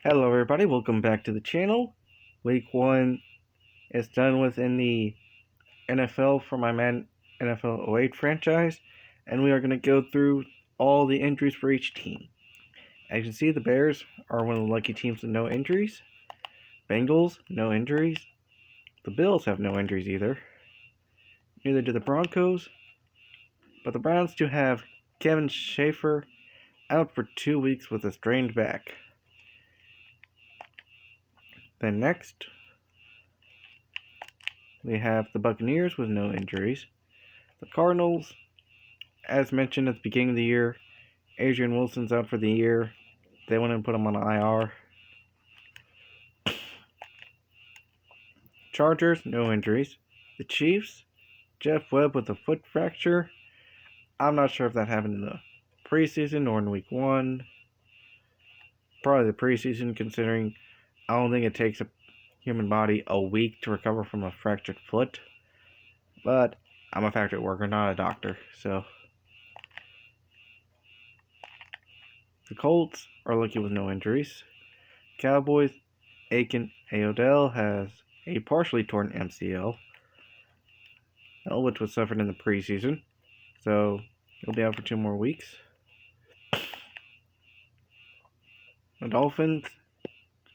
Hello everybody, welcome back to the channel. Week 1 is done within the NFL for my Madden NFL 08 franchise, and we are going to go through all the injuries for each team. As you can see, the Bears are one of the lucky teams with no injuries. Bengals, no injuries. The Bills have no injuries either. Neither do the Broncos, but the Browns do have Kevin Schaefer out for 2 weeks with a strained back. Then next, we have the Buccaneers with no injuries. The Cardinals, as mentioned at the beginning of the year, Adrian Wilson's out for the year. They went and put him on IR. Chargers, no injuries. The Chiefs, Jeff Webb with a foot fracture. I'm not sure if that happened in the preseason or in week 1. Probably the preseason, considering I don't think it takes a human body a week to recover from a fractured foot. But I'm a factory worker, not a doctor, so. The Colts are lucky with no injuries. Cowboys, Aiken Odell has a partially torn MCL, which was suffered in the preseason, so he'll be out for 2 more weeks. The Dolphins,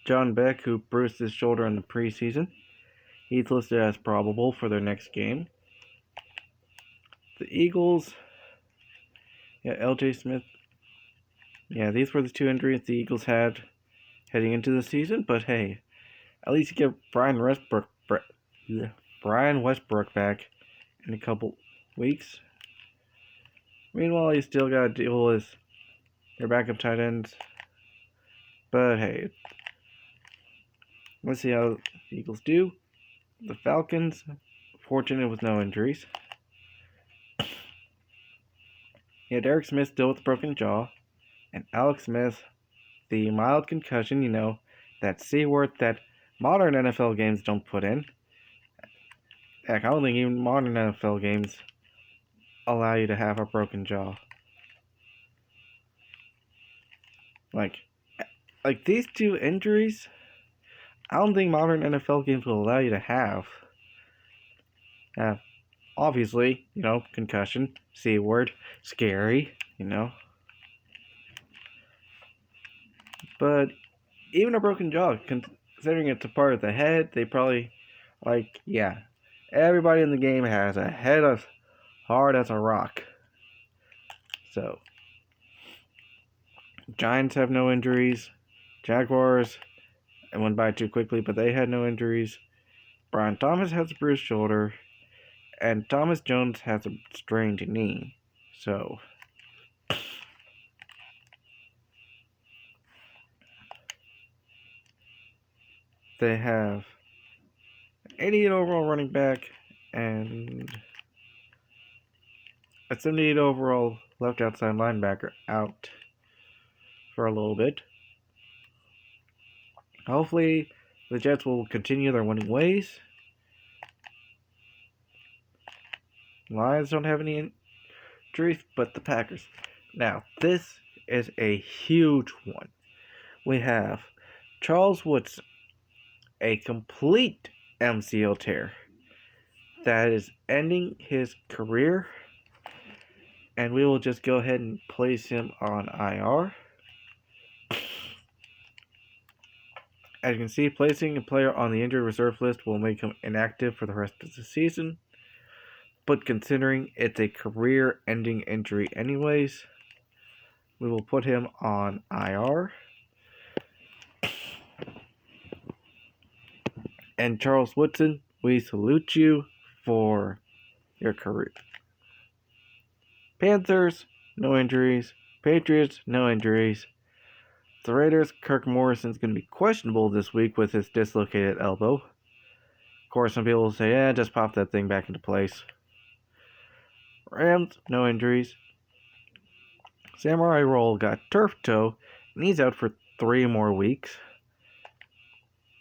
John Beck, who bruised his shoulder in the preseason, he's listed as probable for their next game. The Eagles, LJ Smith. These were the 2 injuries the Eagles had heading into the season, but hey, at least you get Brian Westbrook back in a couple weeks. Meanwhile, you still got to deal with your backup tight ends. But hey, let's see how the Eagles do. The Falcons, fortunate with no injuries. Derek Smith still with a broken jaw. And Alex Smith, the mild concussion, that C word that modern NFL games don't put in. Heck, I don't think even modern NFL games allow you to have a broken jaw. Like these 2 injuries, I don't think modern NFL games will allow you to have. Obviously, concussion, C word, scary, But even a broken jaw, considering it's a part of the head, they probably, everybody in the game has a head as hard as a rock. So, Giants have no injuries. Jaguars, it went by too quickly, but they had no injuries. Brian Thomas has a bruised shoulder. And Thomas Jones has a strained knee. So, they have 88 overall running back and a 78 overall left outside linebacker out for a little bit. Hopefully, the Jets will continue their winning ways. Lions don't have any injuries, but the Packers. Now, this is a huge one. We have Charles Woodson, a complete MCL tear that is ending his career, and we will just go ahead and place him on IR. As you can see, placing a player on the injured reserve list will make him inactive for the rest of the season, but considering it's a career-ending injury anyways, we will put him on IR. And Charles Woodson, we salute you for your career. Panthers, no injuries. Patriots, no injuries. The Raiders, Kirk Morrison's going to be questionable this week with his dislocated elbow. Of course, some people will say, just pop that thing back into place. Rams, no injuries. Samurai Roll got turf toe, and he's out for 3 more weeks.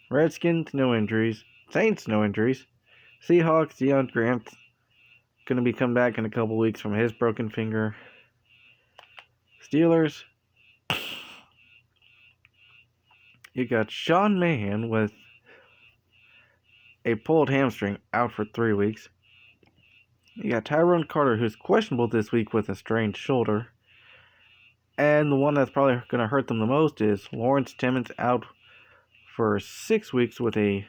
Redskins, no injuries. Saints, no injuries. Seahawks, Deion Grant's going to be coming back in a couple weeks from his broken finger. Steelers, You got Sean Mahan with a pulled hamstring out for 3 weeks. You got Tyrone Carter, who's questionable this week with a strained shoulder. And the one that's probably going to hurt them the most is Lawrence Timmons out for 6 weeks with a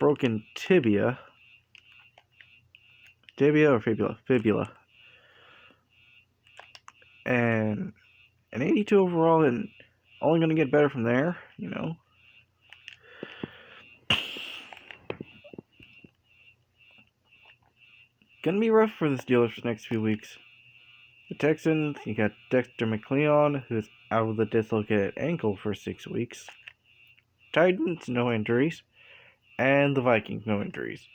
broken tibia. Tibia or fibula? Fibula. And an 82 overall, and only going to get better from there, you know. Gonna be rough for the Steelers for the next few weeks. The Texans, you got Dexter McLeon, who's out with a dislocated ankle for 6 weeks. Titans, no injuries. And the Vikings, no injuries.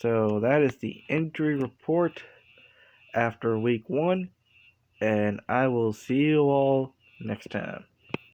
So that is the injury report after week 1. And I will see you all next time.